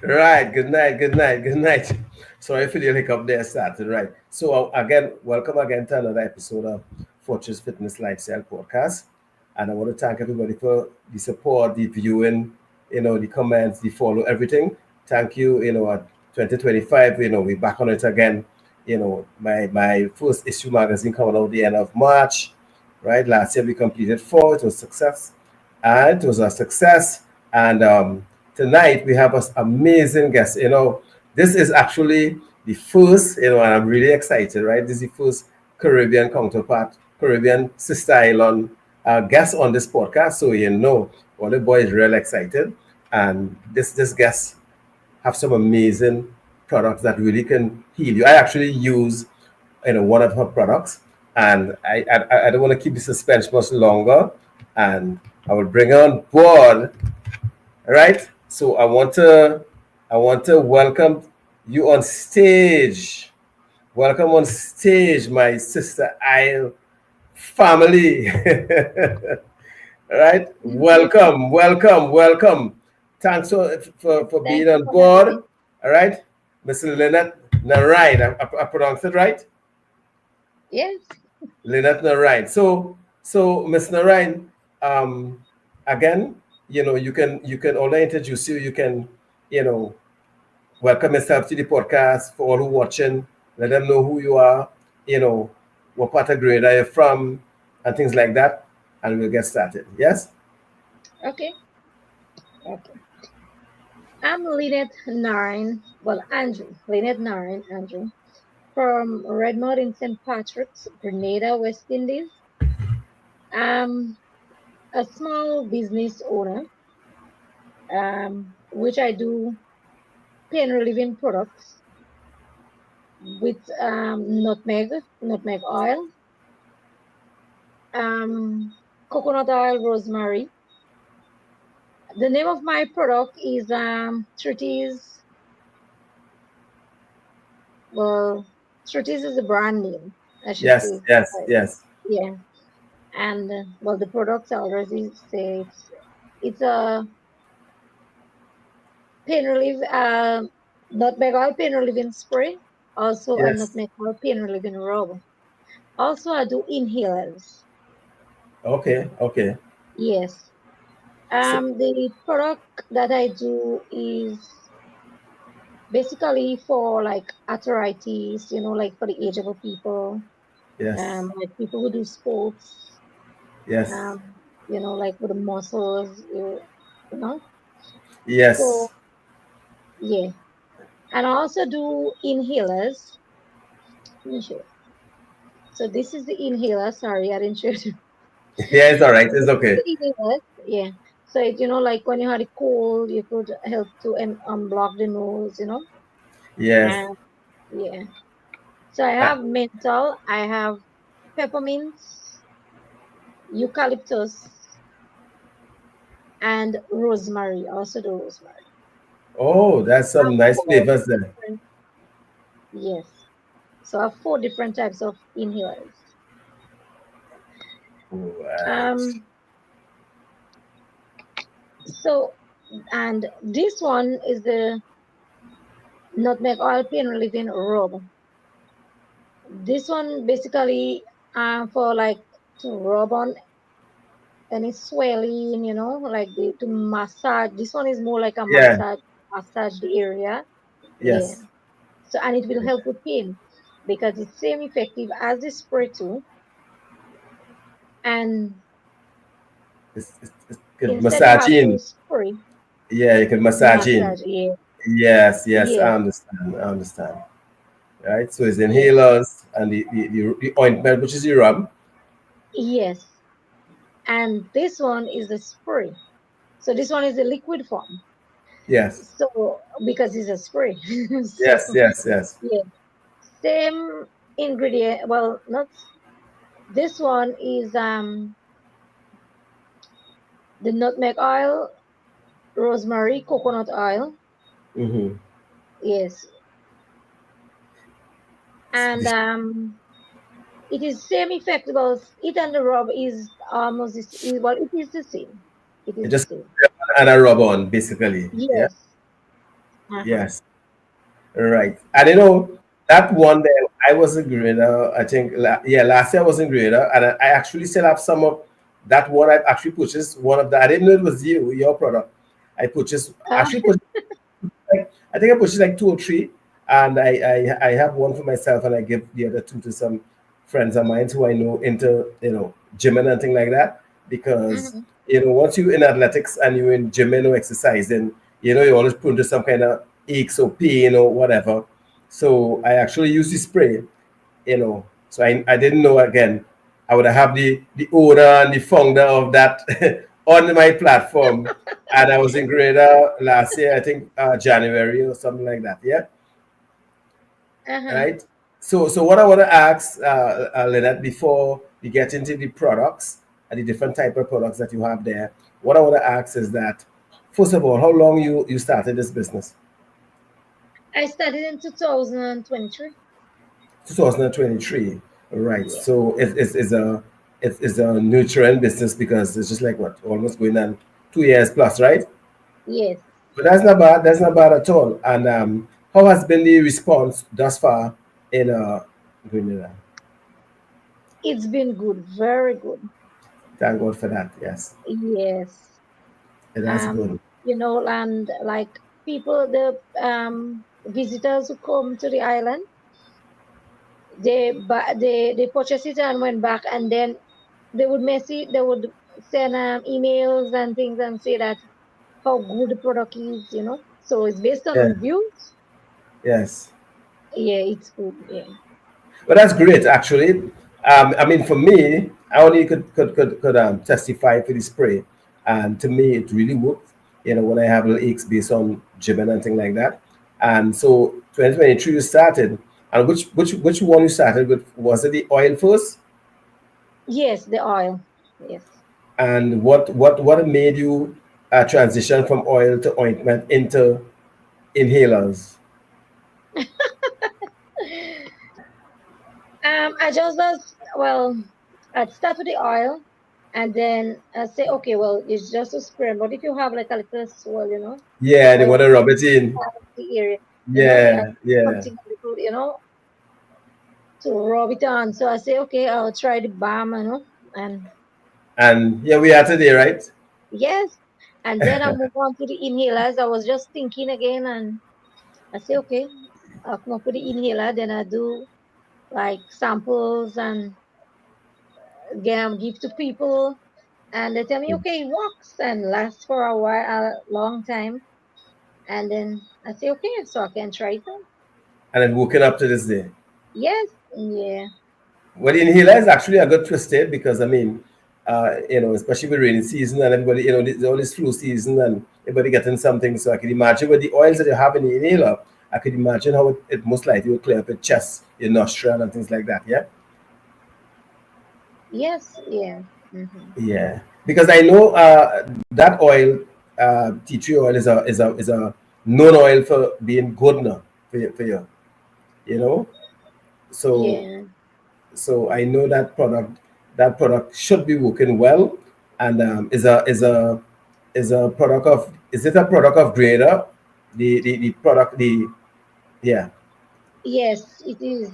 Right. Good night. Good night. Good night. Sorry for the hiccup there started. Right. So again, welcome again to another episode of Fortune's Fitness Lifestyle Podcast. And I want to thank everybody for the support, the viewing, the comments, the follow, everything. Thank you. At 2025, we're back on it again. My first issue magazine coming out the end of March. Right. Last year we completed four. It was success, and it was a success. And tonight we have an amazing guest. This is actually the first, and I'm really excited, right? This is the first Caribbean counterpart, Caribbean sister island guest on this podcast. So, all the boys real excited. And this guest have some amazing products that really can heal you. I actually use, one of her products, and I don't want to keep the suspense much longer, and I will bring her on board. All right. So I want to welcome you on stage. Welcome on stage, my sister Isle family. All right. Welcome, welcome, welcome. Thanks for being Thank you on for having board. me. All right. Miss Lynette Narine. I pronounced it right? Yes. Lynette Narine. So Miss Narine, um, again, you can only introduce you. You can, you know, welcome yourself to the podcast for all who watching. Let them know who you are, you know, what part of Grenada you're from, and things like that. And we'll get started. Yes? Okay. Okay. I'm Lynette Nine. Well, Andrew. Lynette Nine, Andrew. From Redmond in St. Patrick's, Grenada, West Indies. I'm a small business owner, which I do pain relieving products with nutmeg oil, coconut oil, rosemary. The name of my product is 3T's. Well, Shrutis is a brand name, I should Yes, say. yes, Right. yes. Yeah, and well, the products I already say it's a pain relief, nutmeg oil pain relieving spray, also a Yes. nutmeg oil pain relieving rub. Also, I do inhalers. Okay, okay. Yes. So, The product that I do is basically for like arthritis, like for the age of people, yes, like people who do sports, yes, um, like with the muscles, you know. yes. So yeah, and I also do inhalers. Let me show you. So this is the inhaler. Sorry, I didn't show you. Yeah, it's all right. So It's this is okay. the inhalers. Yeah. So it, like when you had a cold, you could help to unblock the nose. Yes. And yeah. So I Uh, have menthol. I have peppermint, eucalyptus, and rosemary. Also the rosemary. oh, that's I have some nice four flavors there. different. Yes. So I have four different types of inhalers. Right. Um, so and this one is the nutmeg oil pain relieving rub. This one basically for like to rub on any swelling, like to massage. This one is more like a Yeah. massage the area. Yeah. Yes. So and it will help with pain because it's same effective as the spray too. And It's good instead you have to massaging. spray, Yeah, you can massage in. massage. Yeah. Yes, yes, I Yes. understand. I understand. Right. So it's Yes. inhalers and the ointment, which is the rub. Yes. And this one is a spray. So this one is a liquid form. Yes. So because it's a spray. So Yes, yes, yes. yeah, same ingredient. Well, not this one is the nutmeg oil, rosemary, coconut oil. Mm-hmm. Yes. And it is same effect. Well, it and the rub is almost well, it is the same. It You is the just same. and a rub on, basically. Yeah. Yes. Uh-huh. Yes. Right. And that one there, I was in Grenada, I think, yeah, last year I was in Grenada, and I actually still have some of that one. I actually purchased one of the, I didn't know it was your product. I purchased, Uh, actually purchased, like, I think I purchased like two or three, and I have one for myself, and I give the other two to some friends of mine who I know into, gymming and thing like that. Because, mhm. once you're in athletics and you're in gymming or exercising, you're always prone to some kind of aches or pain or whatever. So I actually use the spray, So I didn't know, again, I would have the owner and the founder of that on my platform. And I was in Grenada last year, I think January or something like that. Yeah, Uh-huh. right. So what I want to ask, Lynette, before we get into the products and the different type of products that you have there, what I want to ask is that, first of all, how long you started this business? I started in 2023. 2023. Right. Yeah. So it's a nutrient business, because it's just like what, almost going on 2 years plus, right? Yes. But that's not bad. That's not bad at all. And how has been the response thus far in Grenada? It's been good, very good. Thank God for that. Yes, Yes. that's good. And like people, the visitors who come to the island, they purchased it and went back, and then they would send emails and things and say that how good the product is. So it's based on Yeah. reviews. Yes. Yeah, it's good. Yeah. But that's great, actually. I mean, for me, I only could testify for the spray, and to me, it really worked. When I have little aches based on gymming and thing like that. And so, 2023 you started, and which one you started with? Was it the oil first? Yes, the oil. Yes. And what made you transition from oil to ointment into inhalers? I just was, well, I'd start with the oil and then I say, okay, well, it's just a spray. But if you have like a little swell, Yeah, they or you want want to rub it in. the area, you have Yeah, yeah. something little, to rub it on. So I say, okay, I'll try the balm. And And yeah, we are today, right? yes, and then I move on to the inhalers. I was just thinking again, and I say, okay, I'll come up with the inhaler. Then I do like samples and give to people, and they tell me, okay, it works and lasts for a long time. And then I say, okay, so I can try it out. And then woken up to this day. Yes, yeah, Well, inhaler is actually a good twisted, because I mean, especially with rainy season and everybody, there's all this flu season and everybody getting something. So I can imagine with the oils that you have in the inhaler, I could imagine how it most likely will clear up your chest, your nostril, and things like that. Yeah. yes, yeah. Hmm. Yeah, because I know that oil, tea tree oil, is a known oil for being good now for you. You know, so Yeah, so I know that product should be working well, and is it a product of Grenada, the product, yeah, yes, it is.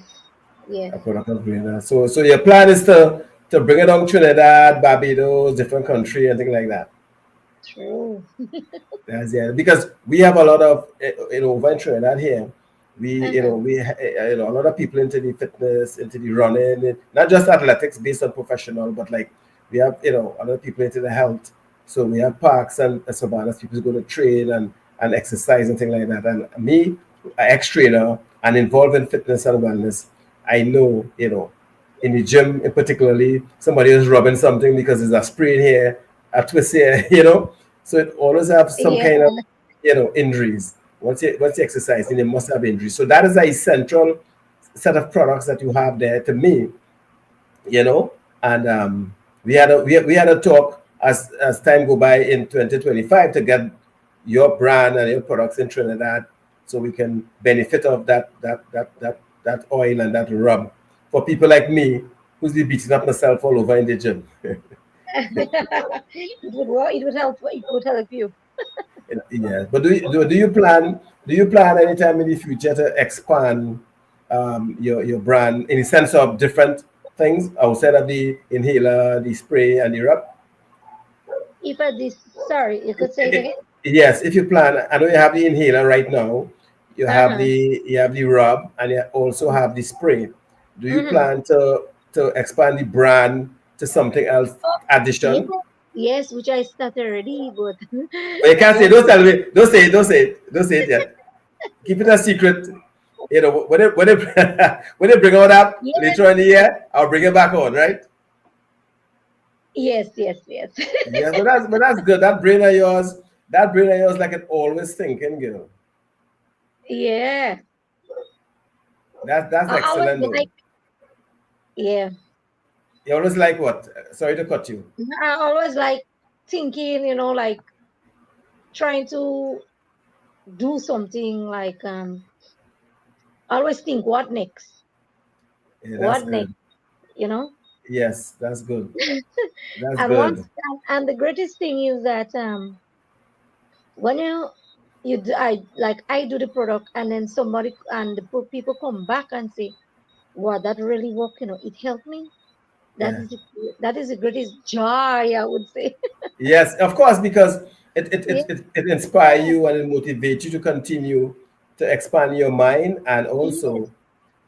Yes, a product of Grenada. So your plan is to bring it on Trinidad, Barbados, different country, and things like that. true. That's, yeah, because we have a lot of over in Trinidad here. Uh-huh. A lot of people into the fitness, into the running, not just athletics based on professional, but like we have a lot of people into the health. So we have parks and savannas. People go to train and exercise and things like that. And me, an ex-trainer and involved in fitness and wellness, I know in the gym in particularly, somebody is rubbing something because there's a sprain here, a twist here, so it always have some Yeah, kind of injuries. Once you exercise, then you must have injuries. So that is a central set of products that you have there to me, you know. And we had a talk as time go by in 2025 to get your brand and your products in Trinidad, so we can benefit of that oil and that rub for people like me who's be beating up myself all over in the gym. it would work. It would help. It would help you. Yeah, but do you plan anytime in the future to expand your brand in the sense of different things outside of the inhaler, the spray, and the rub? If I this, sorry, you could say it again. Yes, if you plan, I know you have the inhaler right now. Uh-huh. You have the rub, and you also have the spray. Do you Mm-hmm. plan to expand the brand to something else Oh, yes, addition? yes, which I started already, but But you I can't say, want don't tell me, don't say it, don't say it, don't say it yet. Keep it a secret. You know, when they bring out that yes, later in the year, I'll bring it back on, right? yes, yes, yes. Yes, but that's good. That brain of yours like it always thinking, girl. Yeah. That's I always excellent though. like, yeah. You always like what? Sorry to cut you. I always like thinking, like trying to do something like always think what next? Yeah, that's What next, good. you know? Yes, that's good. That's And once good. and the greatest thing is that when I do the product and then somebody and people come back and say, wow, that really worked, it helped me. That Yeah. is the, that is the greatest joy, I would say. Yes, of course, because Yeah, it inspires you and it motivates you to continue to expand your mind and yes, also,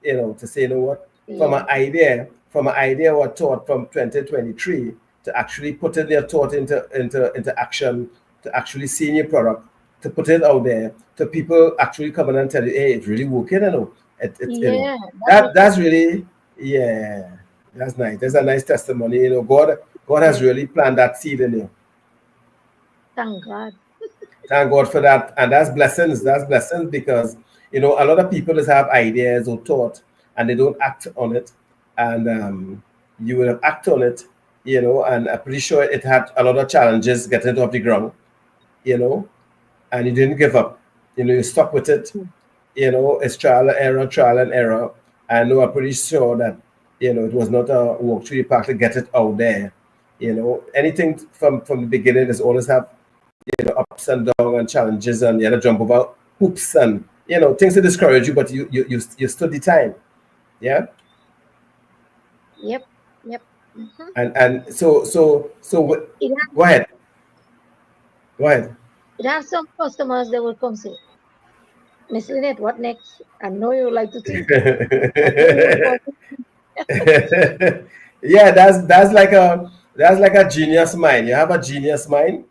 to say, you know what, yeah, from an idea or thought from 2023 to actually putting their thought into action, to actually seeing your product, to put it out there, to people actually coming and tell you, hey, it's really working, yeah. That that makes it that's really, yeah, that's nice. There's a nice testimony. God has yeah. really planted that seed in you. Thank God. Thank God for that. And that's blessings. That's blessings because, a lot of people just have ideas or thought and they don't act on it. And you will have act on it, and I'm pretty sure it had a lot of challenges getting it off the ground, you know, and you didn't give up. You stuck with it. It's trial and error. I know I'm pretty sure that, it was not a walk through the park to get it out there. Anything from the beginning is always have ups and downs and challenges and you had to jump over hoops and things to discourage you, but you stood the time, yeah. Yep, yep. Hmm. And It has, go ahead, go ahead. it has some customers that will come say, Miss Lynette, what next? I know you like to think. I know you would call me. Yeah, that's like a genius mind. You have a genius mind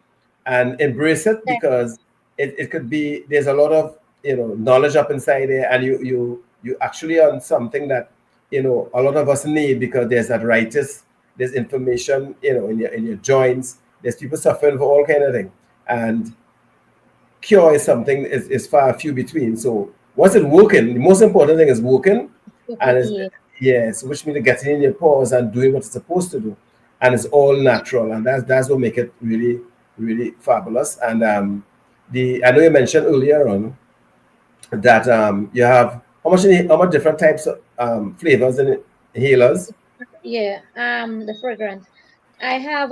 and embrace it because it could be there's a lot of knowledge up inside there and you actually on something that a lot of us need because there's arthritis, there's inflammation in your joints, there's people suffering for all kind of thing, and cure is something is far few between. So once it working, the most important thing is working, and it's Yeah, yes, which means getting in your pause and doing what it's supposed to do, and it's all natural, and that's what make it really really fabulous. And the I know you mentioned earlier on that you have how much different types of flavors in it, healers, yeah. The fragrance. I have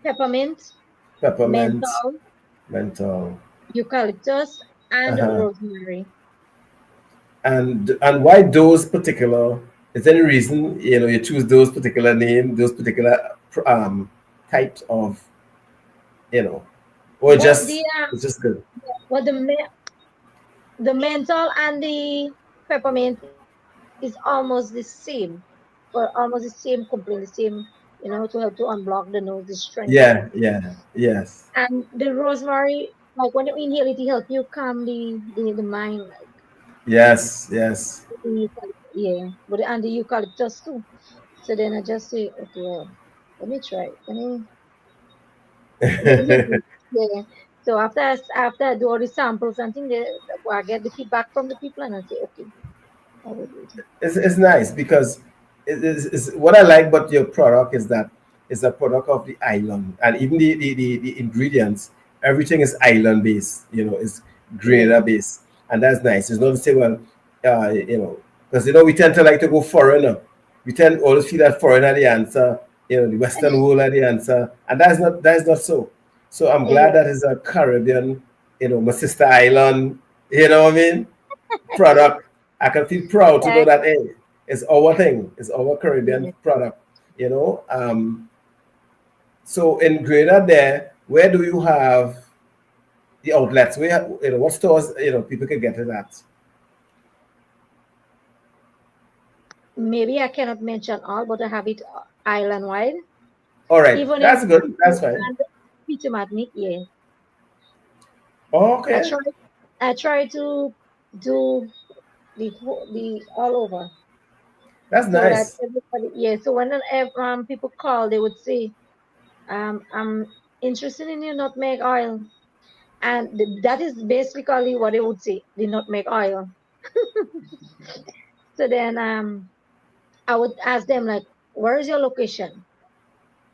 peppermint, peppermint, menthol, menthol. eucalyptus, and Uh-huh. rosemary. And why those particular, is there any reason you choose those particular name, those particular types of you know or But just it's just good? but the menthol and the peppermint is almost the same, for almost the same complaint, the same, to help to unblock the nose, the strengthen. Yeah, yeah, yes, And the rosemary, like when you inhale it, it help you calm the mind, like yes, yes. the yeah, but and the eucalyptus too. So then I just say, okay, well, let me try. Let me do it. Yeah. So after I do all the samples and things, I get the feedback from the people and I say, okay, I will do it. It's nice because it's what I like about your product is that it's a product of the island, and even the ingredients, everything is island based. It's Yeah. Grenada based, and that's nice. It's not to say, well, because we tend to like to go foreigner. We tend to always feel that foreigner the answer. The Western world are the answer, and that's not so. So I'm glad Yeah. that it's a Caribbean, my sister island, you know what I mean, product. I can feel proud to know that, Exactly. hey, it's our thing, it's our Caribbean Yes. product, so in Grenada there, where do you have the outlets? Where, what stores, people can get it at? Maybe I cannot mention all, but I have it island wide. All right, Even in that's good. That's fine. and Peter Matnik, yes. I Okay, try I try to do the all over that's so that nice. everybody, yeah. So when people call, they would say, I'm interested in your nutmeg oil, and that is basically what they would say, the nutmeg oil. So then I would ask them like, where is your location?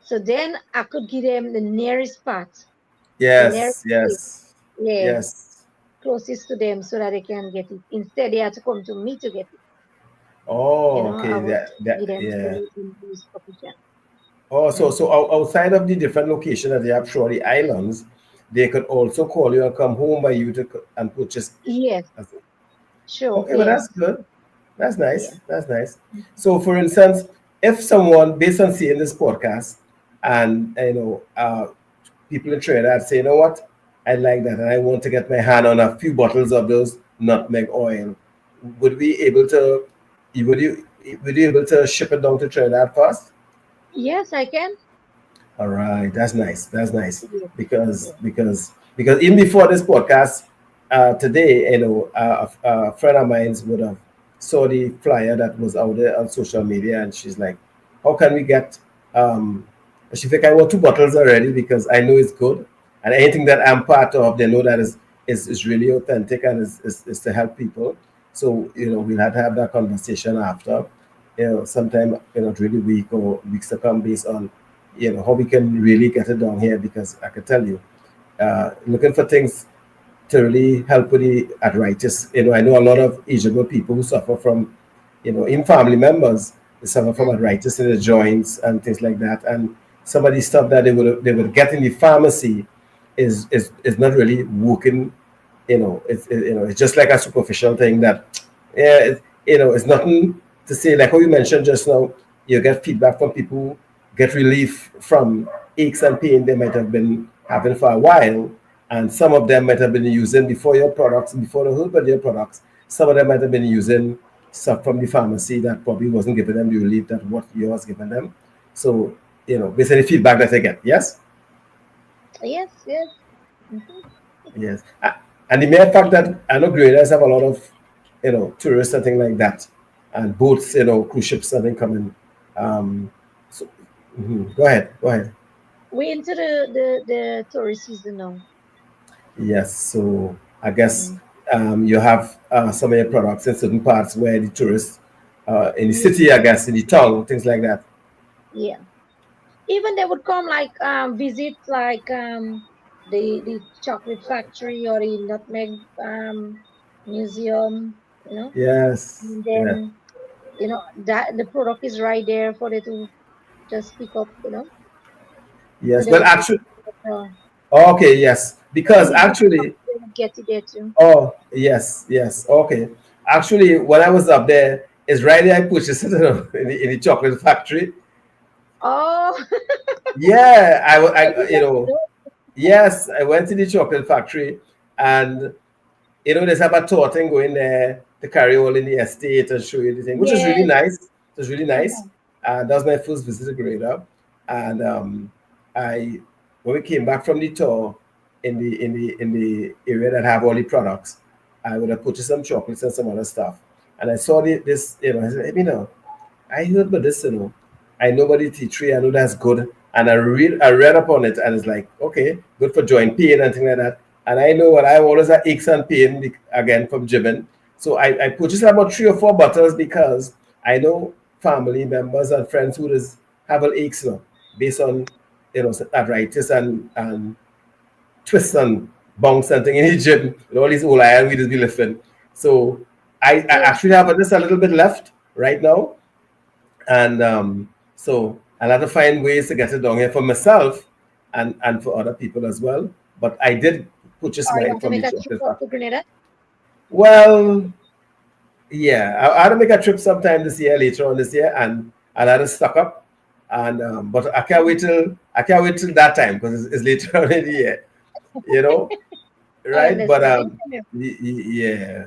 So then I could give them the nearest spot, the nearest Yes, place, yes, yeah, yes. closest to them so that they can get it. Instead, they had to come to me to get it. Oh, I okay. would That give them to yeah. these location. Oh, so Hmm. outside of the different location that they have Shorty Islands, they could also call you and come home by you and purchase. Yes, as- sure, Okay, but that's yes, good. That's yeah. nice. That's nice. So, for instance, if someone, based on seeing this podcast, and people in Trinidad say, you know what, I like that, and I want to get my hand on a few bottles of those nutmeg oil, would we able to? Would you would you able to ship it down to Trinidad first? Yes, I can. All right, that's nice. That's nice Yes, because yes. even before this podcast today, a friend of mine would have saw the flyer that was out there on social media, and she's like, "How can we get?" Um, she think I want two bottles already because I know it's good, and anything that I'm part of, they know that is really authentic and is to help people. So we'll have to have that conversation after, sometime during the week or weeks to come, based on how we can really get it down here, because I can tell you, looking for things to really help with the arthritis. I know a lot of agable people who suffer from, in family members, they suffer from arthritis in the joints and things like that. And some of the stuff that they would get in the pharmacy is not really working. It's just like a superficial thing that, yeah, it's nothing to say. Like how you mentioned just now, you get feedback from people who get relief from aches and pain they might have been having for a while, and some of them might have been using before your products, before the whole body of your products. Some of them might have been using stuff from the pharmacy that probably wasn't giving them the relief that what yours giving them. So, based on the feedback that I get, yes. Yes, yes. Mhm. Yes. And the mere fact that I know Grenada have a lot of, tourists and things like that, and boats, cruise ships and things coming. So, Go ahead, go ahead. We into the tourist season now. Yes. So I guess Mm. you have some of your products in certain parts where the tourists, in the Yeah, city, I guess, in the town, things like that. yeah. Even they would come like visit like the chocolate factory or the nutmeg museum, you know, Yes. and Yeah. then that the product is right there for they to just pick up, Yes. Well, without actually, uh, okay. Yes. even Because the gift shop actually, they would get it there too. oh, yes, yes. Okay. Actually, when I was up there, it's right there I purchased it, in the chocolate factory. Oh, Yeah, I didn't know. yes, I went to the chocolate factory, and there's about a tour thing going there to carry all in the estate and show you the thing, which is really Yes. nice. It was really nice. Mhm. That was my first visit to Grenada, and I when we came back from the tour in the area that have all the products, I would have purchased some chocolates and some other stuff, and I saw this. I said, hey, I heard about this. I know about the tea tree. I know that's good. And I read up on it, and it's like, okay, good for joint pain and things like that. And I know what I always have aches and pain, again, from gymming. So I purchased about 3 or 4 bottles because I know family members and friends who just have aches, based on arthritis and twists and bounce and thing in the gym with all these old iron we just be lifting. So I Yeah. actually have just a little bit left right now, and so I'll have to find ways to get it down here for myself and for other people as well. But I did purchase Or you mine want to from the make a trip chocolate up to factory. Grenada? Well, yeah, I had to make a trip sometime this year, later on this year, and I had to stock up. And but I can't wait till that time because it's later on in the year, you know, I right? But understand. yeah,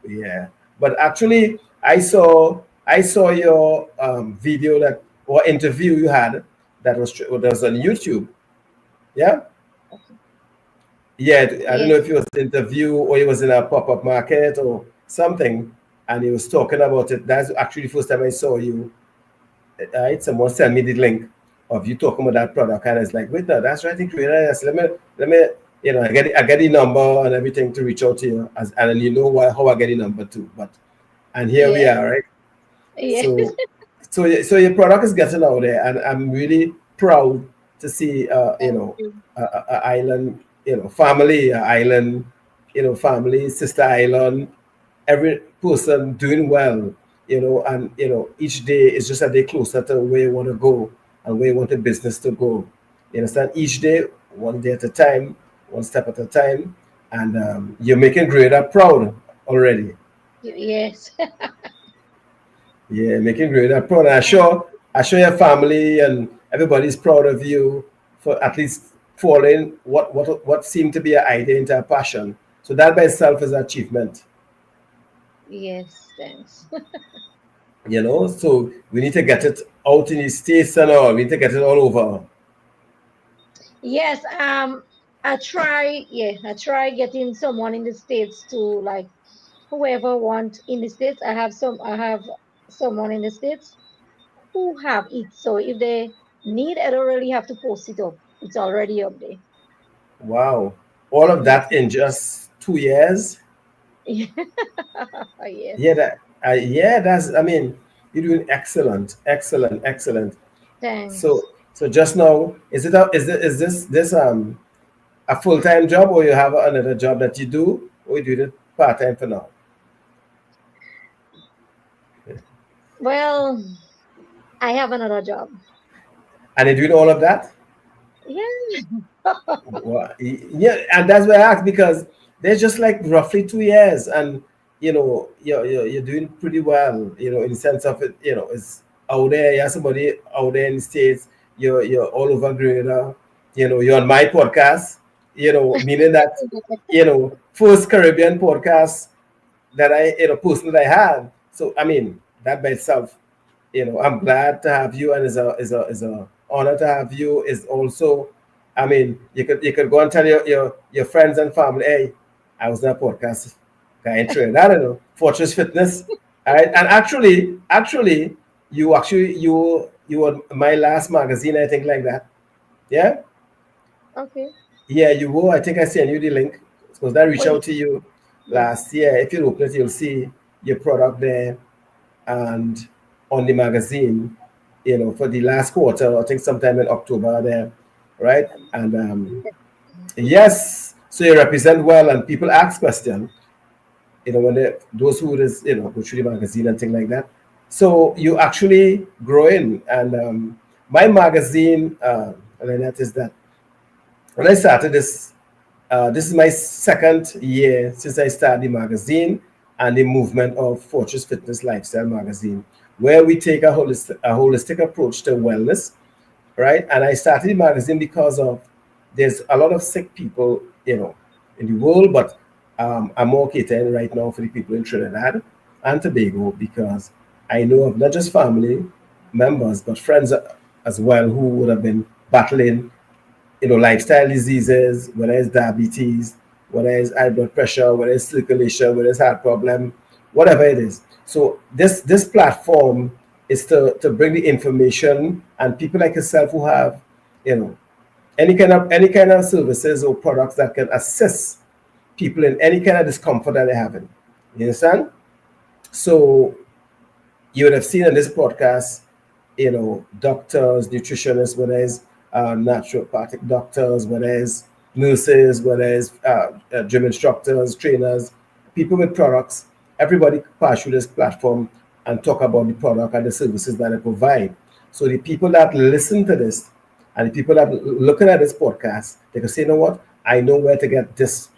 yeah. But actually, I saw your video that or interview you had that was on YouTube. Yeah, Okay. yeah. I don't know Yes. if it was an interview or it was in a pop up market or something, and he was talking about it. That's actually the first time I saw you. Someone sent me the link of you talking about that product, and it's like, wait, no, that's right, in Grenada. Yes, let me, I get the number and everything to reach out to you, and then you know how I get the number too. But and here we Yes. are, right? Yes. So, so your product is getting out there, and I'm really proud to see, Thank you. a island, family, a island, family, sister island, every person doing well, and each day is just a day closer to where you want to go and where you want the business to go. You understand? Each day, one day at a time, one step at a time, and you're making Grenada proud already. Yes. Yeah, making Grenada proud. And Thank I sure your family and everybody's proud of you for at least following what seemed to be an idea into a passion. So that by itself is an achievement. Yes, thanks. So we need to get it out in the states and all. We need to get it all over. Yes, I try getting someone in the States to like whoever want in the States. I have someone in the States who have it. So if they need, I don't really have to post it up. It's already up there. Wow, all of Yes. that in just 2 years. Yeah, Yes. yeah, that's, I mean, you're doing excellent, excellent, excellent. Thanks. So just now, is this a full time job, or you have another job that you do, or you do it part time for now? Well, I have another job. And you're doing all of that? Yeah. Yeah, and that's why I asked, because there's just like roughly 2 years, and you're doing pretty well. In the sense of it, it's out there. You have somebody out there in the states. You're all over Grenada. You're on my podcast. Meaning that first Caribbean podcast that I person that I had. So I mean that by itself, I'm glad to have you, and is a honor to have you. Is also, I mean, you could go and tell your friends and family, hey, I was on a podcast guy in Trinidad, I don't know, Fortress Fitness. All right. And actually you were my last magazine, I think, like that. Yeah. Okay. Yeah, you were. I think I sent you the link because I Oh, reached out to you yes. last year. If you open it, you'll see your product there, and on the magazine, for the last quarter, I think sometime in October there, right? And yes, so you represent well, and people ask questions, when those who is, go through the magazine and things like that. So you actually growing, and my magazine, and that is that when I started this is my second year since I started the magazine and the movement of Fortress Fitness Lifestyle magazine, where we take a holistic approach to wellness, right? And I started the magazine because of there's a lot of sick people, in the world, but I'm more catering right now for the people in Trinidad and Tobago, because I know of not just family members but friends as well who would have been battling lifestyle diseases, whether it's diabetes, whether it's high blood pressure, whether it's circulation, whether it's heart problem, whatever it is. So this platform is to bring the information, and people like yourself who have, you know, any kind of services or products that can assist people in any kind of discomfort that they're having. You understand? So you would have seen in this podcast, doctors, nutritionists, whether it's naturopathic doctors, whether it's nurses, whether it's gym instructors, trainers, people with products, everybody pass through this platform and talk about the product and the services that they provide. So the people that listen to this and the people that looking at this podcast, they can say, you know what, I know where to get this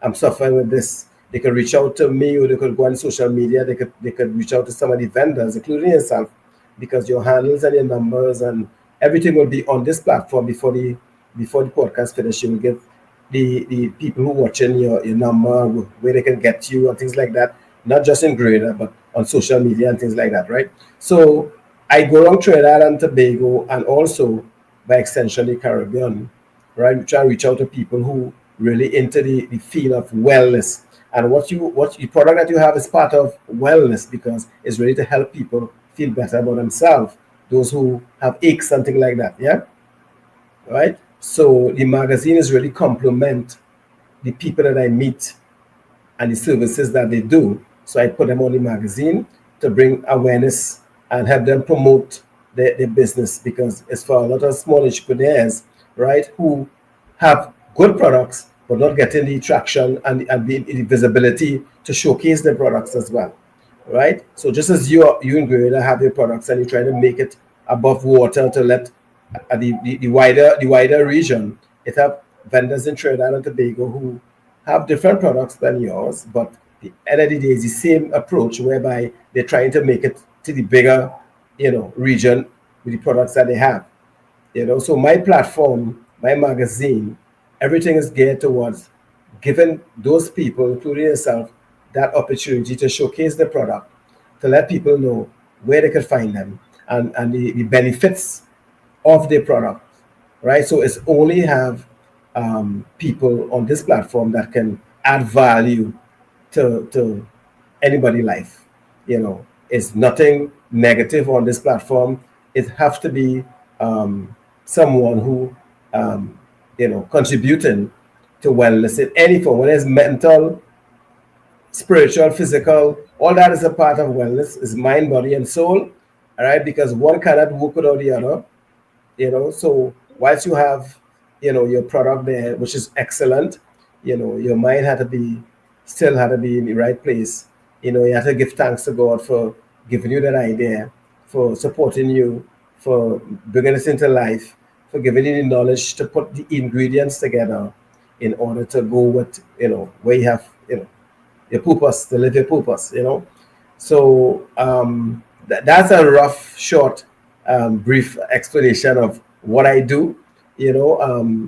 I'm suffering with this. They could reach out to me, or they could go on social media. They could reach out to some of the vendors, including yourself, because your handles and your numbers and everything will be on this platform before the podcast finish. You will get the people who watching your number, where they can get you and things like that. Not just in Grenada, but on social media and things like that, right? So I go around Trinidad and Tobago, and also by extension the Caribbean, right? We try and reach out to people who really into the field of wellness. And what the product that you have is part of wellness, because it's really to help people feel better about themselves. Those who have aches, something like that, yeah, right? So the magazine is really complement the people that I meet and the services that they do. So I put them on the magazine to bring awareness and help them promote their business, because it's for a lot of small entrepreneurs, right, who have good products but not getting the traction and the visibility to showcase their products as well, right? So just as you in Grenada have your products and you try to make it above water to let the wider region, it have vendors in Trinidad and Tobago who have different products than yours, but the end of the day is the same approach, whereby they're trying to make it to the bigger, region with the products that they have. So my platform, my magazine, everything is geared towards giving those people, including yourself, that opportunity to showcase the product, to let people know where they can find them, and the benefits of the product, right? So it's only have people on this platform that can add value to anybody' life. It's nothing negative on this platform. It has to be someone who contributing to wellness in any form, whether it's mental, spiritual, physical, all that is a part of wellness, is mind, body, and soul. All right, because one cannot work without the other. So whilst you have your product there, which is excellent, your mind had to be in the right place. You have to give thanks to God for giving you that idea, for supporting you, for bringing this into life, for giving you the knowledge to put the ingredients together in order to go with where you have your purpose, to live your purpose. So that's a rough, short, brief explanation of what I do.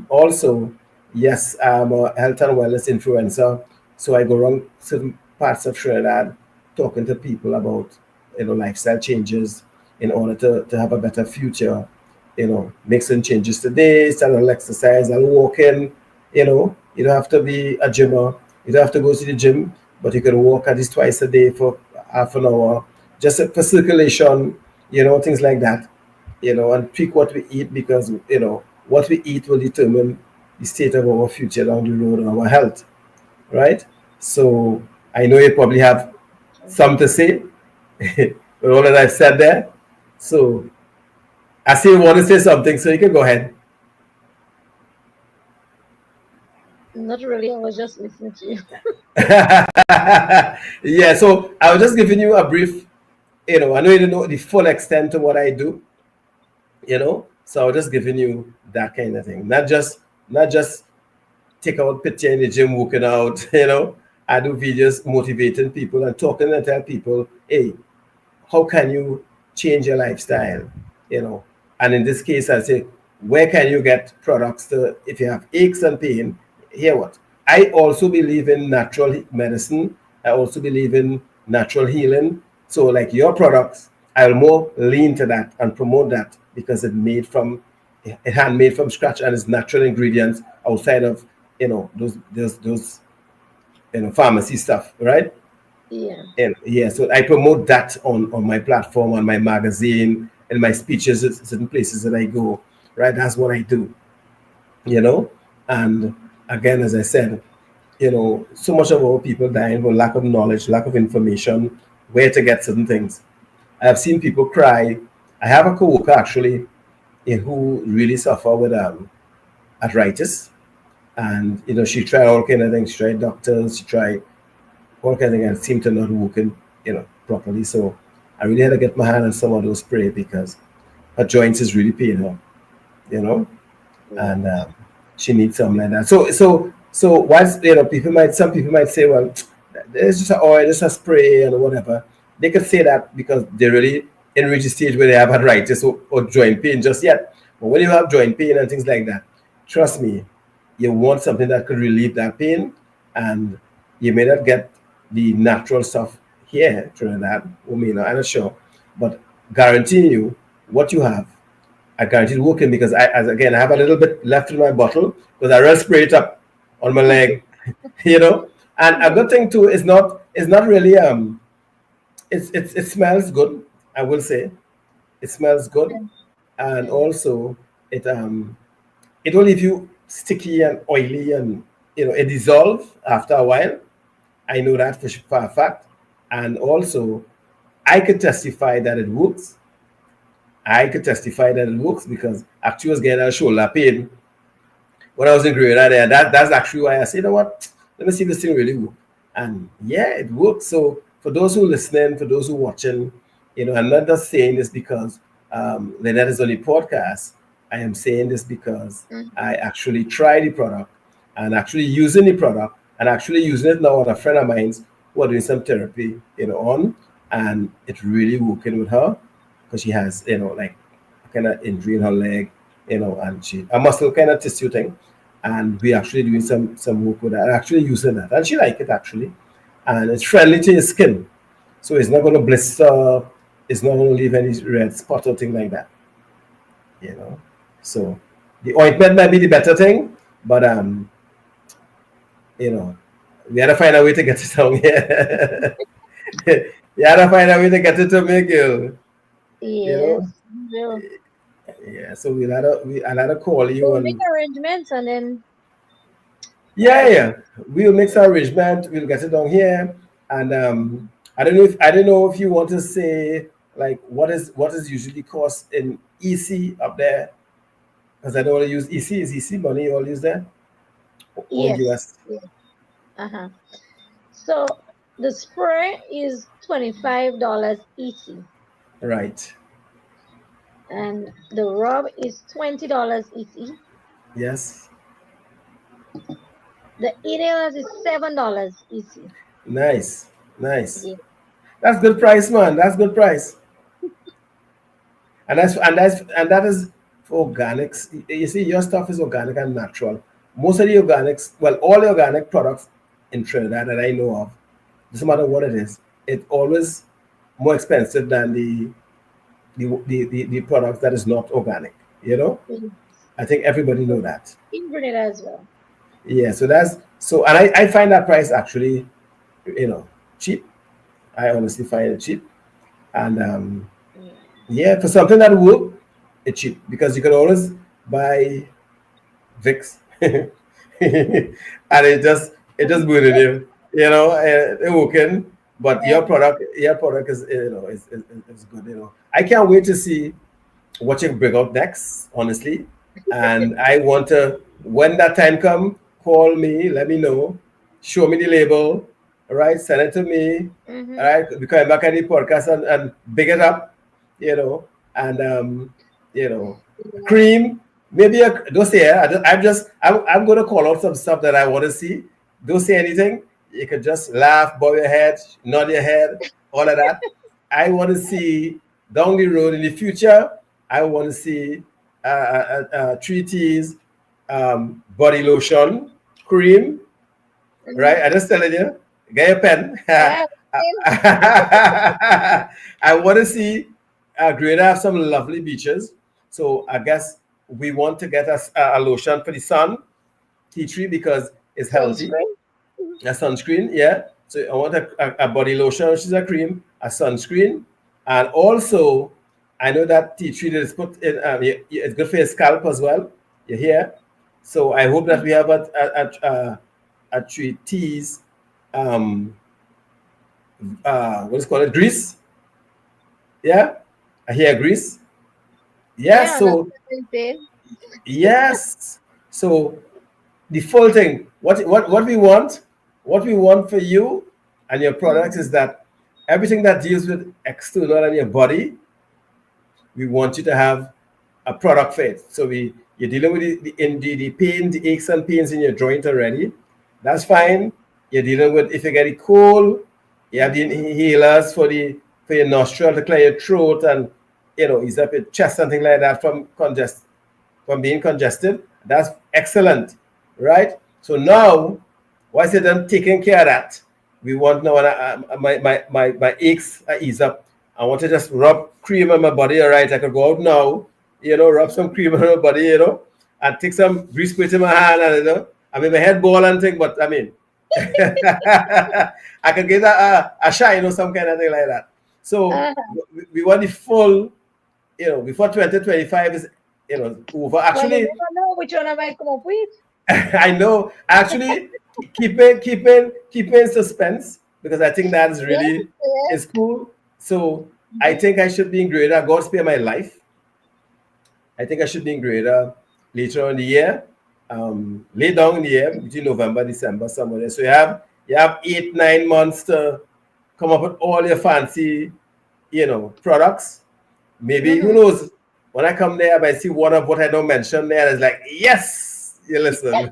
Also, yes, I'm a health and wellness influencer. So I go around certain parts of Trinidad talking to people about lifestyle changes in order to have a better future. Make some changes today, start a little exercise and walking. You don't have to be a gymmer. You don't have to go to the gym, but you can walk at least twice a day for half an hour, just for circulation, things like that. And tweak what we eat, because what we eat will determine the state of our future down the road and our health, right? So I know you probably have some to say with all that I've said there. So I see you want to say something, so you can go ahead. Not really. I was just listening to you. Yeah, so I was just giving you a brief, I know you don't know the full extent of what I do, so I was just giving you that kind of thing. Not just take out picture in the gym working out. I do videos motivating people and talking and tell people, hey, how can you change your lifestyle? you know and in this case, I say, where can you get products to, if you have aches and pain? Hear what I also believe in: natural medicine. I also believe in natural healing. So like your products, I'll more lean to that and promote that, because it handmade from scratch, and it's natural ingredients outside of those pharmacy stuff, right? Yeah. And yeah, so I promote that on my platform, on my magazine, and my speeches at certain places that I go. Right, that's what I do. You know, and again, as I said, so much of our people dying for lack of knowledge, lack of information, where to get certain things. I have seen people cry. I have a coworker actually, who really suffer with arthritis, and she tried all kind of things. She tried doctors, she tried all kind of things, and seemed to not working, properly. So I really had to get my hand on some of those spray, because her joints is really paining her, you know, Yeah. and she needs something like that. So So once some people might say, well, it's just an oil, it's a spray and whatever. They could say that because they're really in reach stage where they have arthritis or joint pain just yet. But when you have joint pain and things like that, trust me, you want something that could relieve that pain, and you may not get the natural stuff here, Trinidad, or may not, I'm not sure, but guaranteeing you what you have, I guarantee it working because I have a little bit left in my bottle because I will spray it up on my leg, you know. And a good thing too is not really it smells good. I will say it smells good, and also it it will leave you sticky and oily, and it dissolve after a while. I know that for a fact, and also I could testify that it works. I could testify that it works because actually I was getting a shoulder pain when I was in Grenada there. That's actually why I said, you know what, let me see if this thing really works. And yeah, it works. So for those who listening, for those who watching, I'm not just saying this because that is only podcast. I am saying this because I actually tried the product and actually using the product and actually using it now with a friend of mine's who are doing some therapy, on, and it's really working with her because she has, like kind of injury in her leg, and she a muscle kind of tissue thing, and we actually doing some work with that, actually using that, and she like it actually, and it's friendly to your skin, so it's not going to blister, it's not going to leave any red spot or thing like that, you know. So the ointment might be the better thing, but you know, we had to find a way to get it down here. You had to find a way to get it to make you, you know. Yes. We'll, Yeah, so I'll have to call you we'll make and arrangements and then yeah, yeah. We'll make some arrangement. We'll get it down here, and I don't know if you want to say like what is usually cost in EC up there, because I don't want to use EC. Is EC money you all use there or yes. US? Yes. Uh-huh. So the spray is $25 easy, Right. and the rub is $20 easy. Yes. The inhalers is $7 easy. Nice. Nice. Yeah. That's good price, man. That's good price. And that is for organics. You see, your stuff is organic and natural. Most of the organics, well, all the organic products in Trinidad that I know of, doesn't matter what it is, it's always more expensive than the products that is not organic. You know, Mhm. I think everybody know that. In Grenada as well. Yeah, so that's so, and I find that price actually, cheap. I honestly find it cheap, and Yeah. yeah, for something that work, it's cheap because you can always buy Vicks, and it just burning you, it working. But Yeah. your product is good. I can't wait to see what you bring out next, honestly. And I want to, when that time come, call me, let me know, show me the label, all right, send it to me, all Mm-hmm. right, we come back at the podcast and big it up, and Yeah. cream, maybe don't say it. I'm going to call out some stuff that I want to see. Don't say anything. You can just laugh, bow your head, nod your head, all of that. I want to see down the road in the future. I want to see 3T's body lotion, cream, right? Mm-hmm. I just telling you, get your pen. Yeah. I want to see Grenada have some lovely beaches. So I guess we want to get us a lotion for the sun, tea tree, because it's healthy. Sunscreen. A sunscreen, yeah. So I want a body lotion, which is a cream, a sunscreen, and also I know that tea tree that is put in. It's good for your scalp as well. Your hair. So I hope that we have a tree teas, um, what is it called, grease, yeah, a hair grease. Yes. Yeah, that's So what I said. yes. So the full thing. What we want for you and your products Mm-hmm. is that everything that deals with external and your body, we want you to have a product for it. So you're dealing with the pain, the aches and pains in your joint already. That's fine. You're dealing with if you get a cold, you have the inhalers for your nostril to clear your throat and ease up your chest, something like that from being congested. That's excellent, right? So now, once you're done taking care of that, we want now my aches ease up. I want to just rub cream on my body. All right, I could go out now, rub some cream on my body, and take some grease paint in my hand, and I mean my head ball and thing, but I mean, I could get a shine or some kind of thing like that. So Uh-huh. we want the full, before 2025 is over. Well, you Actually, never know which one I might come up with. I know. Actually, keeping suspense because I think that is Yes, really yes. is cool. So I Mhm. think I should be in Grenada. God spare my life. I think I should be in Grenada later on in the year, late down in the year between November, December, somewhere there. So you have 8, 9 months to come up with all your fancy, products. Maybe who Mhm. knows? When I come there, I might see one of what I don't mention there. And it's like, yes, you listen.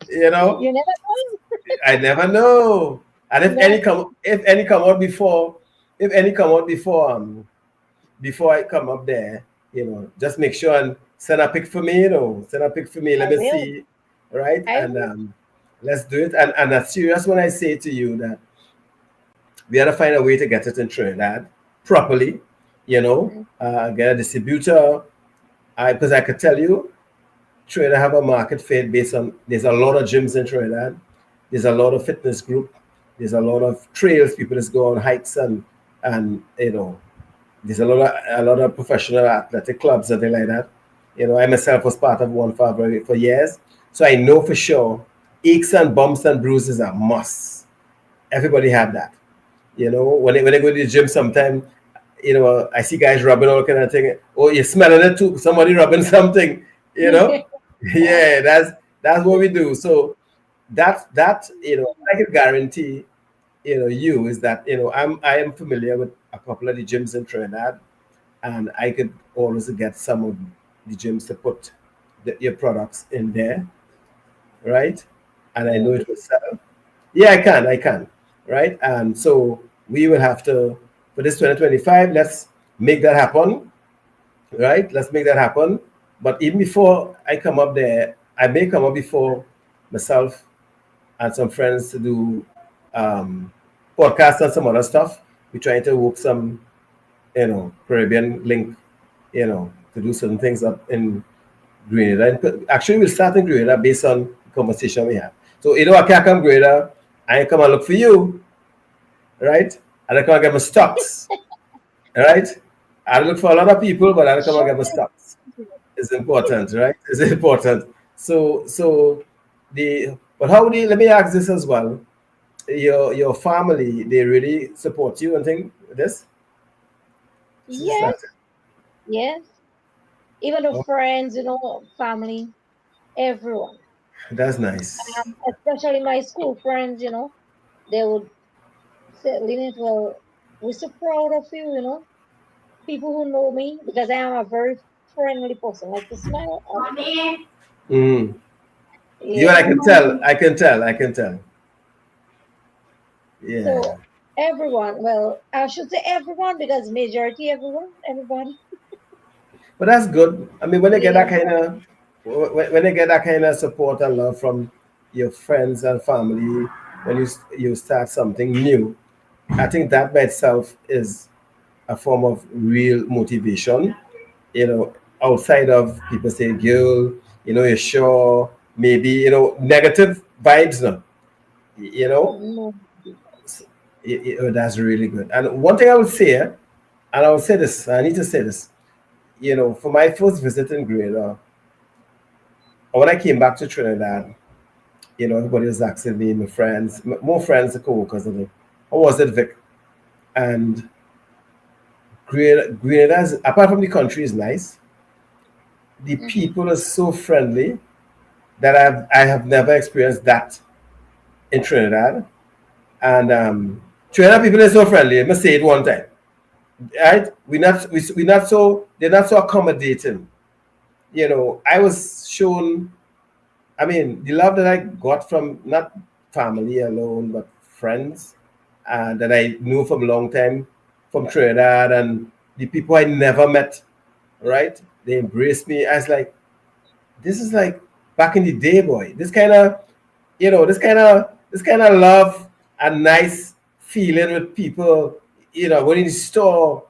you know, You never know. I never know. And That's if any come out before, if any come out before I come up there, just make sure and send a pic for me. Send a pic for me. I Let me will. see, right? I And will. let's do it. And that's serious when I say to you that we had to find a way to get it in Trinidad properly. Mm. Get a distributor. Because I could tell you, Trinidad have a market fit based on there's a lot of gyms in Trinidad. There's a lot of fitness group. There's a lot of trails. People just go on hikes and there's a lot of professional athletic clubs and things like that. I myself was part of one for years, so I know for sure aches and bumps and bruises are must. Everybody have that. When they go to the gym, sometime I see guys rubbing all kind of thing. Oh, you're smelling it too. Somebody rubbing something. You know, Yeah. yeah, that's what we do. So that I can guarantee you is that I am familiar with a couple of the gyms in Trinidad, and I could always get some of the gyms to put your products in there, right? And I know Mm. it will sell. Yeah, I can, right? And so we will have to for this 2025. Let's make that happen, right? Let's make that happen. But even before I come up there, I may come up before myself and some friends to do um, podcasts and some other stuff. We're trying to work some, Caribbean link, to do certain things up in Grenada. And actually, we'll start in Grenada based on the conversation we have. So, I can't come Grenada. I come and look for you, right? And I come and get my stocks, right? I look for a lot of people, but I come and Sure. get my stocks. It's important, right? It's important. So but how do you, let me ask this as well. Your family, they really support you and think this? Since that, Yes. Yes. Even the oh, friends, family, everyone. that's nice. Especially my school friends, they would say, Lynette, well, we're so proud of you, people who know me because I am a very friendly person, like to smile. Mm. You and I Yeah. can tell. I can tell. I can tell. Yeah. So everyone, well, I should say everyone because majority everyone, everybody. But that's good. I mean, when they get Yeah. that kind of when they get that kind of support and love from your friends and family, when you start something new, I think that by itself is a form of real motivation. Outside of people saying, "Girl, you're sure." Maybe negative vibes. No, you know, No. that's really good. And one thing I would say, and I will say this, I need to say this. For my first visit in Grenada, when I came back to Trinidad, everybody was asking me, my friends, more friends, the co-workers, how was it, Vic? And Grenada, apart from the country, is nice. The Hmm. people are so friendly that I have never experienced that in Trinidad. And Trinidad people are so friendly. I must say it one time, right? We not so they're not so accommodating. I was shown I mean, the love that I got from not family alone, but friends that I knew from a long time from Trinidad and the people I never met, right? They embraced me. I was like, this is like back in the day, boy. This kind of, this kind of love and nice feeling with people, going in the store,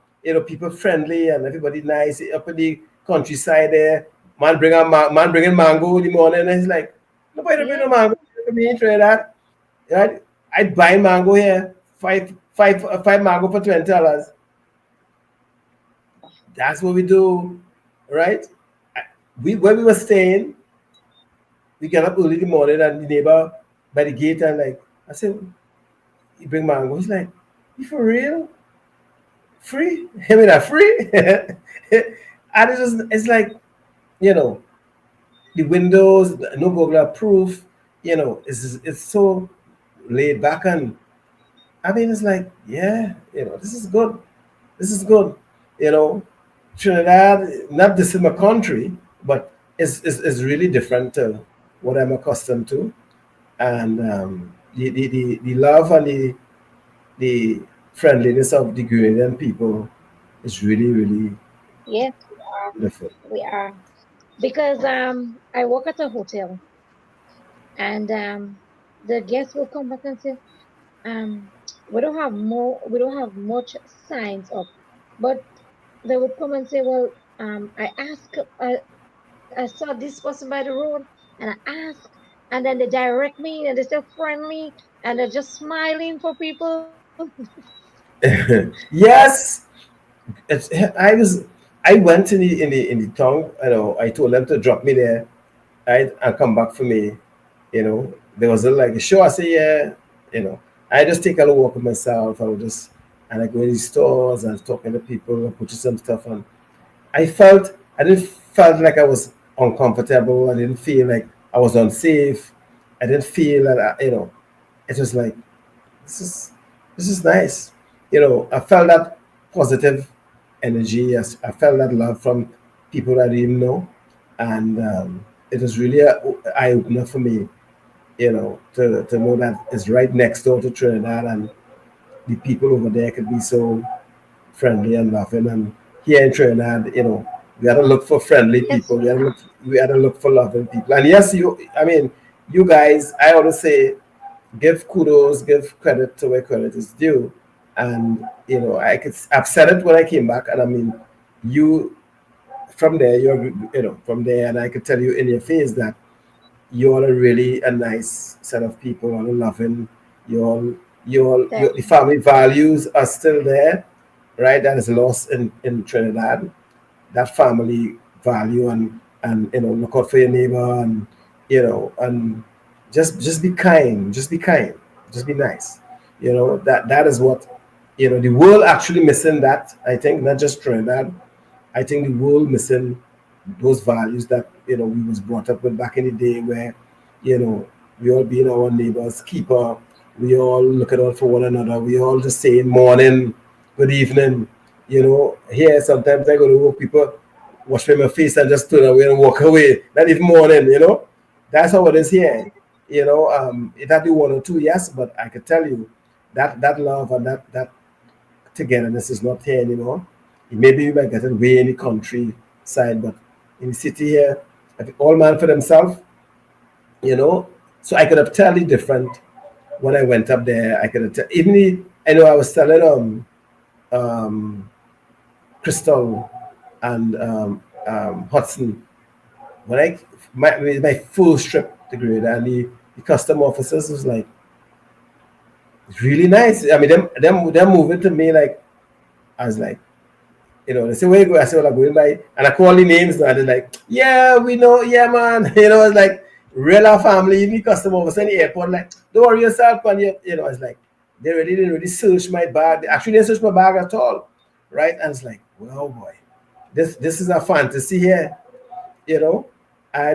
people friendly and everybody nice up in the countryside there. Man bringing mango in the morning, and he's like, nobody don't bring no Yeah. mango to me in Trinidad, right? I'd buy mango here, five mango for $20. That's what we do, right? We when we were staying, we get up early in the morning and the neighbor by the gate and like I said, he bring mango. He's like, you for real? Free? I mean, that free? And it's like, you know, the windows, no burglar proof, it's so laid back and I mean, it's like, yeah, this is good. This is good. You know, Trinidad, not this is my country, but it's really different to what I'm accustomed to. And the love and the friendliness of the Grenadian people is really, really Yes, wonderful. we are. Because I work at a hotel, and the guests will come back and say, um, we don't have much signs up, but they would come and say, well, I saw this person by the road, and I asked, and then they direct me, and they say friendly, and they're just smiling for people. Yes, it's, I went in the town. I told them to drop me there, right, and come back for me. There was like a show. I say, yeah, you know, I just take a little walk with myself. And I go in these stores and talking to people and purchase some stuff. And I didn't felt like I was uncomfortable. I didn't feel like I was unsafe. I didn't feel that, it was like, this is, this is nice. I felt that positive energy. I felt that love from people I didn't know. And it was really an eye opener for me, to know that it's right next door to Trinidad and the people over there could be so friendly and loving. And here in Trinidad, we had to look for friendly Yes, people. we are. We had to look for loving people. And yes, I mean, you guys, I always say, give kudos, give credit to where credit is due. And I've said it when I came back, and I mean, you from there, from there, and I could tell you in your face that you all are really a nice set of people, all loving. The Definitely. family values are still there, right? That is lost in Trinidad. That family value and look out for your neighbor and just be kind, just be nice. That is what the world actually missing that. I think not just Trinidad. I think the world missing those values that we was brought up with back in the day, where you know we all being our neighbors keeper, we all looking out for one another, we all just saying morning, good evening. Here sometimes I go to work, people wash my face and just turn away and walk away. Not even morning. That's how it is here. It had be one or two, yes, but I could tell you that love and that togetherness is not here anymore. Maybe you might get it way in the countryside, but in the city here, I think all man for themselves, you know. So I could have tell you different when I went up there. I could have even I know I was telling um Crystal and Hudson when my first trip to Grenada, and the custom officers was like, it's really nice. I mean, them moving to me like I was like, they say, where you go? I say, well, I'm going by. And I call the names now. And they're like, yeah, we know. Yeah, man. It's like, real our family. Even customer was in the airport, like, don't worry yourself. And, it's like, they really didn't really search my bag. They actually didn't search my bag at all. Right? And it's like, well, boy, this is a fantasy here, you know?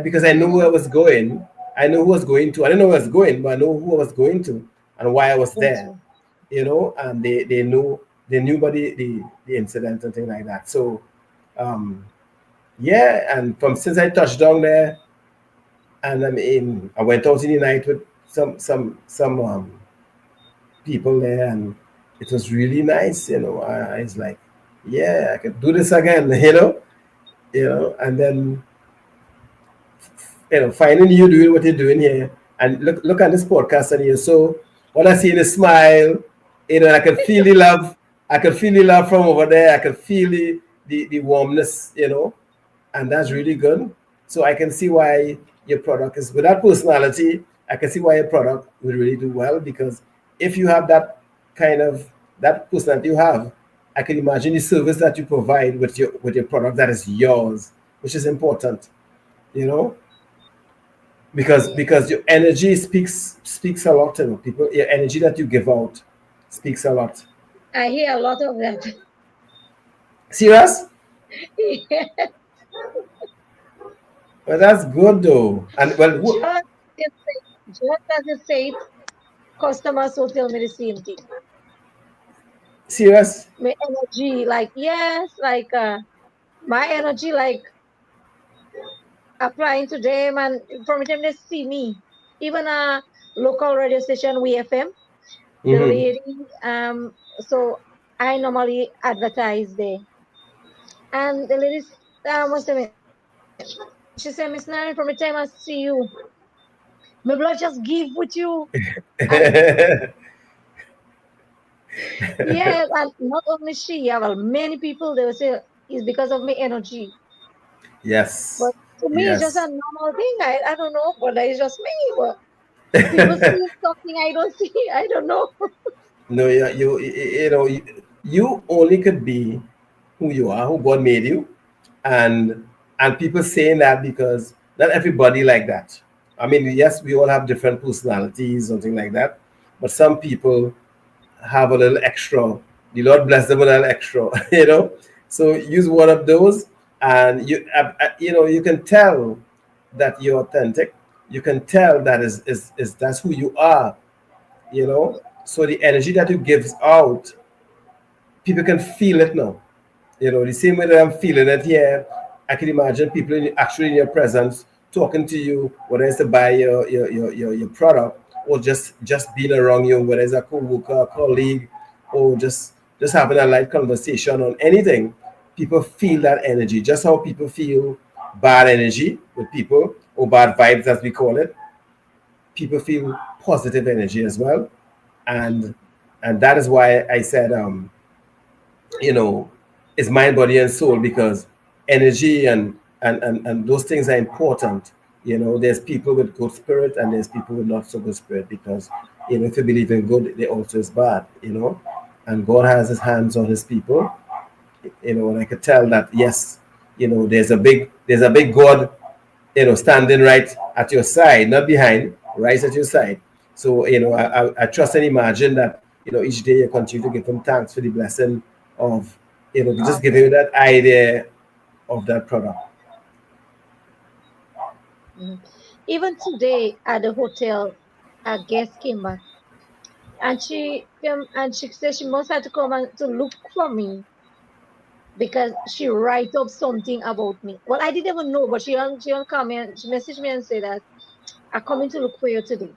Because I knew where I was going. I knew who I was going to. I didn't know where I was going, but I know who I was going to and why I was there, Also, and they knew about the incident and things like that. So yeah, and from since I touched down there, And I mean, I went out in the night with some people there, and it was really nice. I was like, yeah, I could do this again. And then finding you doing what you're doing here, and look at this podcast, and you're so when I see the smile, I can feel the love. I can feel the love from over there. I can feel the warmness, and that's really good. So I can see why your product is with that personality. I can see why your product will really do well, because if you have kind of that personality you have, I can imagine the service that you provide with your product that is yours, which is important, you know, because your energy speaks a lot. People, your energy that you give out speaks a lot. I hear a lot of that. Serious? Yeah, Well, that's good though. And well, just as you say it, customers will tell me the same thing. serious? My energy, like yes, like my energy, like applying to them, and from the time they see me, even a local radio station, WFM, the Mm-hmm. lady, so I normally advertise there, and the lady, what's the name? She said, Miss Nine, from the time I see you, my blood just give with you. And yes, and not only she, yeah, well, many people they will say it's because of my energy. Yes, But to me, it's just a yes. normal thing. I don't know, but it's just me. But people see something I don't see. I don't know. No, you only could be who you are, who God made you, and people saying that because not everybody like that. I mean, yes, we all have different personalities, something like that, but some people have a little extra. The Lord bless them with a little extra, So use one of those, and you can tell that you're authentic. You can tell that is that's who you are, So the energy that you give out, people can feel it now. The same way that I'm feeling it here, I can imagine people actually in your presence talking to you, whether it's to buy your product, or just being around you, whether it's a co-worker, a colleague, or just having a light conversation on anything. People feel that energy, just how people feel bad energy with people, or bad vibes as we call it. People feel positive energy as well, and that is why I said, you know, is mind, body, and soul, because energy and those things are important. There's people with good spirit, and there's people with not so good spirit, because if you believe in good, there also is bad. And God has His hands on His people. And I could tell that, yes, there's a big God, standing right at your side, not behind, right at your side. So, I trust and imagine that, each day you continue to give Him thanks for the blessing of, just giving you that idea of that product. Mhm. Even today at the hotel, a guest came back, and she came and she said she must have to come and to look for me because she write up something about me. Well, I didn't even know, but she come and she messaged me and said that I'm coming to look for you today.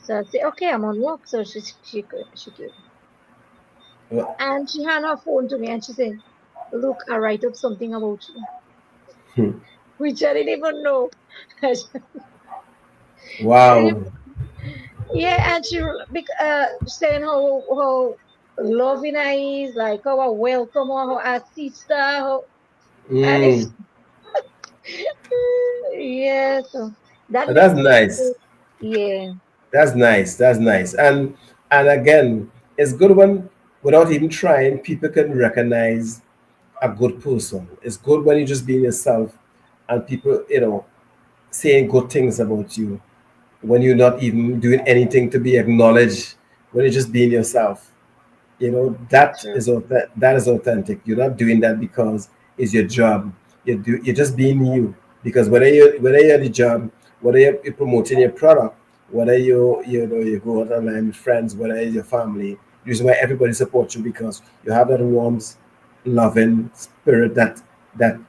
So I said, okay, I'm on work. So she came. Well, And she hand her phone to me and she said, look, I write up something about you, hmm. which I didn't even know. She didn't, Wow. yeah, and saying how loving I is, like how I welcome her, how I sister, and it's Mm. yeah, so that That's make me nice. feel, yeah, That's nice. That's nice. And again, it's good when, without even trying, people can recognize a good person. It's good when you just being yourself, and people, saying good things about you, when you're not even doing anything to be acknowledged, when you're just being yourself. That true, is that is authentic. You're not doing that because it's your job. You're just being you. Because whether you're the job, whether you're promoting your product, whether you go out online with friends, whether it's your family, the reason why everybody supports you, because you have that warmth, loving spirit that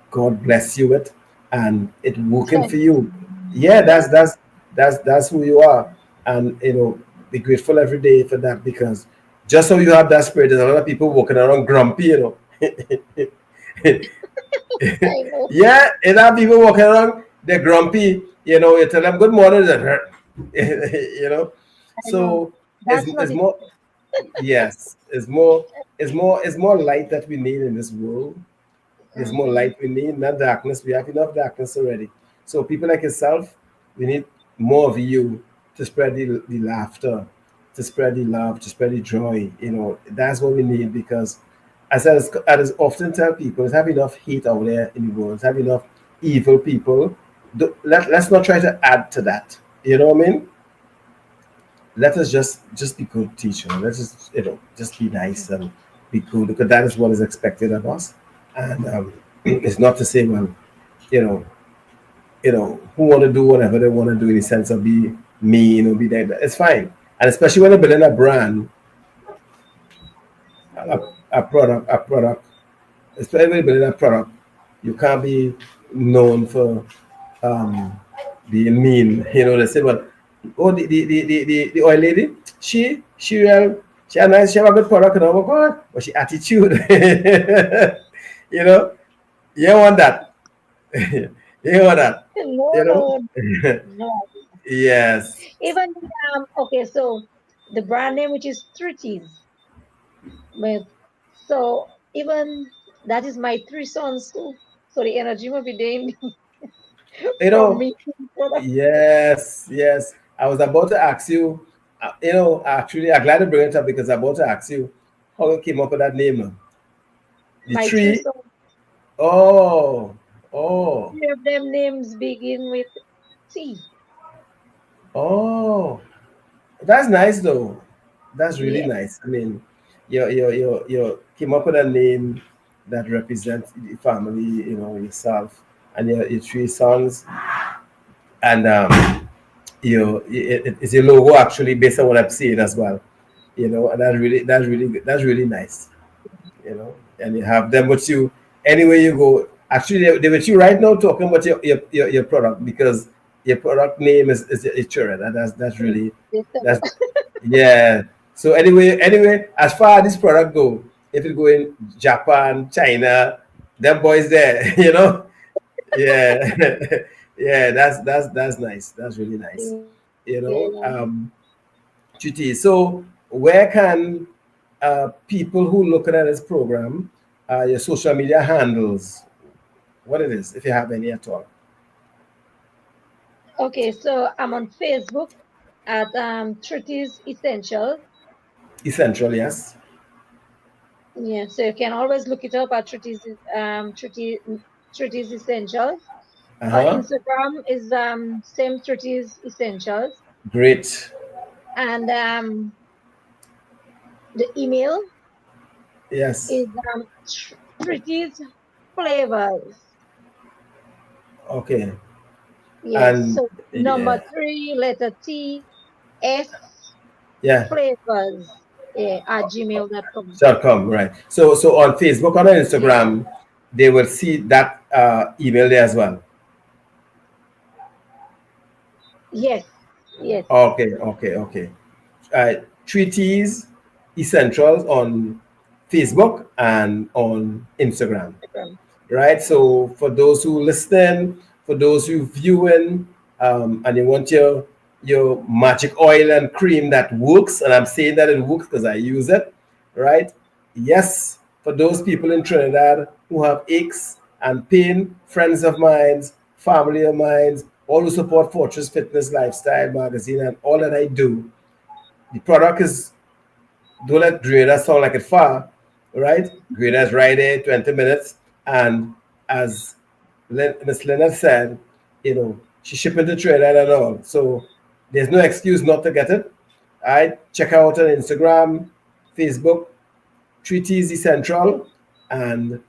God bless you with, and it working for you. Yeah, that's who you are, and be grateful every day for that, because just so you have that spirit, there's a lot of people walking around grumpy, I know, Yeah, and have people walking around, they're grumpy. You tell them good morning, they're hurt. I know. So That's not it's it. more, yes, it's more light that we need in this world. There's more Mhm. light we need, not darkness. We have enough darkness already. So people like yourself, we need more of you to spread the laughter, to spread the love, to spread the joy. That's what we need, because as I often tell people, let's have enough hate out there in the world. Let's have enough evil people. Let's not try to add to that. You know what I mean? Let us just be good teacher. Let's just be nice and be good, because that is what is expected of us. And it's not to say, well, you know, who want to do whatever they want to do in the sense of be mean or be that. It's fine. And especially when they're building a brand, a, a product, especially when you're building a product, you can't be known for um, being mean. They say, well, oh, the oil lady, she a nice, she have a good product, oh God, but she attitude, you know, you don't want that. You don't want that, No, you no, know. no. Yes. Even okay, so the brand name, which is 3T's, but so even that is my three sons too. So the energy will be there You from know, me to the product. yes, yes. I was about to ask you, actually, I'm glad to bring it up, because I'm about to ask you how you came up with that name. The My three tree. sons, Oh, oh, three of them names begin with T. oh. That's nice though. That's really Yes. nice. I mean, you came up with a name that represents the family, yourself and your three sons, and it's your logo actually based on what I'm seeing as well. And that's really nice. And you have them with you anywhere you go. Actually, they're with you right now talking about your product, because your product name is Itura. That's really Yes, that's yeah. So anyway, as far as this product go, if it go in Japan, China, them boys there, yeah, yeah. That's nice. That's really nice. You know, yeah. um, Chiti. So where can people who looking at this program, your social media handles, what it is, if you have any at all? Okay, so I'm on Facebook at Truthys Essentials. Essential, yes. Yeah, so you can always look it up at Truthys Essentials. Uh On huh. Instagram is same Truthys Essentials, Great. and the email Yes. is Truthys Flavors. Okay. Yes, And so number yeah, three, letter T, S yeah. Flavors. Yeah, at gmail.com. Shall come, right. So on Facebook, on Instagram, they will see that email there as well. Yes, yes. Okay, okay, okay. 3T's Essentials on Facebook and on Instagram. Instagram. Right? So for those who listen, for those who viewing, and you want your magic oil and cream that works, and I'm saying that it works because I use it, right? Yes, for those people in Trinidad who have aches and pain, friends of mine, family of mine, all who support Fortress Fitness Lifestyle Magazine and all that I do, the product is, don't let Grenada sound like it far, right? Grenada's right there, 20 minutes. And as Miss Leonard said, she's shipping to Trinidad and all. So there's no excuse not to get it. All right, check her out on Instagram, Facebook, 3TZ Central, and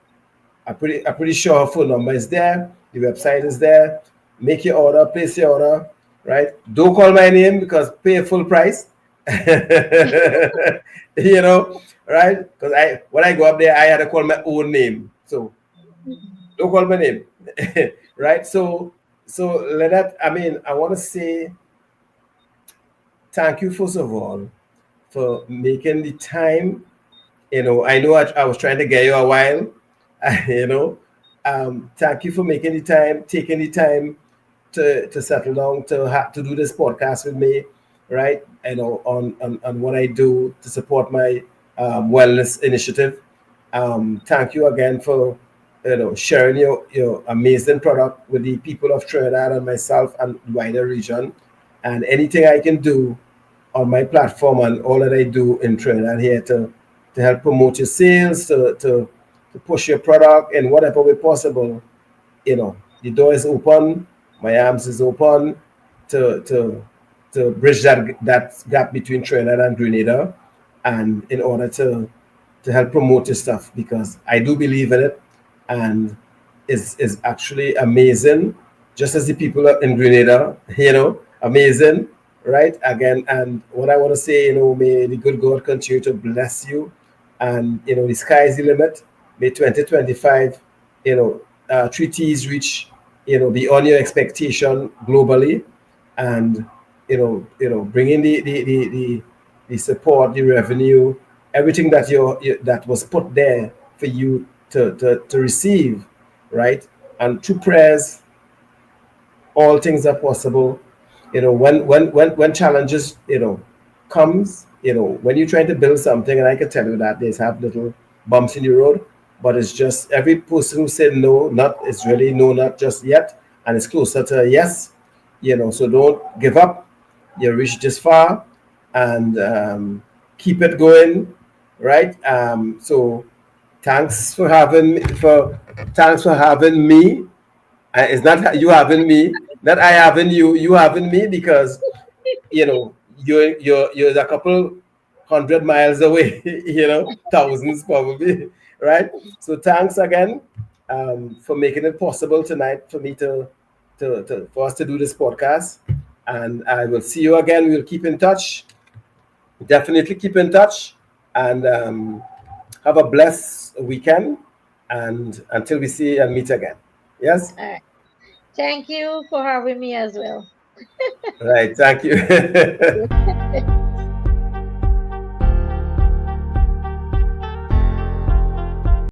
I'm pretty sure her phone number is there. The website is there. Make your order, place your order, right? Don't call my name, because pay full price. you know, right? Because when I go up there, I had to call my own name. So don't call my name. Right? So So let that, I mean, I want to say thank you first of all for making the time. I know I was trying to get you a while. you know, thank you for making the time, taking the time to settle down to do this podcast with me, right? On what I do to support my wellness initiative. Thank you again for sharing your amazing product with the people of Trinidad and myself and wider region, and anything I can do on my platform and all that I do in Trinidad here to help promote your sales, to push your product in whatever way possible. The door is open, my arms is open to to to bridge that gap between Trinidad and Grenada, and in order to help promote this stuff because I do believe in it, and is actually amazing, just as the people in Grenada, amazing, right? Again, and what I want to say, may the good God continue to bless you, and the sky is the limit. May 2025, 3T's reach, beyond your expectation globally, and bringing the support, the revenue, everything that was put there for you to receive, right? And through prayers, all things are possible. When challenges comes, when you're trying to build something, and I can tell you that there's have little bumps in the road, but it's just every person who said no, not it's really no, not just yet, and it's closer to a yes. So don't give up. You reached this far, and keep it going, right? So thanks for having me. It's not you having me, not I having you. You having me because you're a couple 100 miles away. Thousands probably, right? So thanks again for making it possible tonight for me for us to do this podcast. And I will see you again. We'll keep in touch. Definitely keep in touch, and have a blessed weekend. And until we see and meet again. Yes. All right. Thank you for having me as well. Right. Thank you.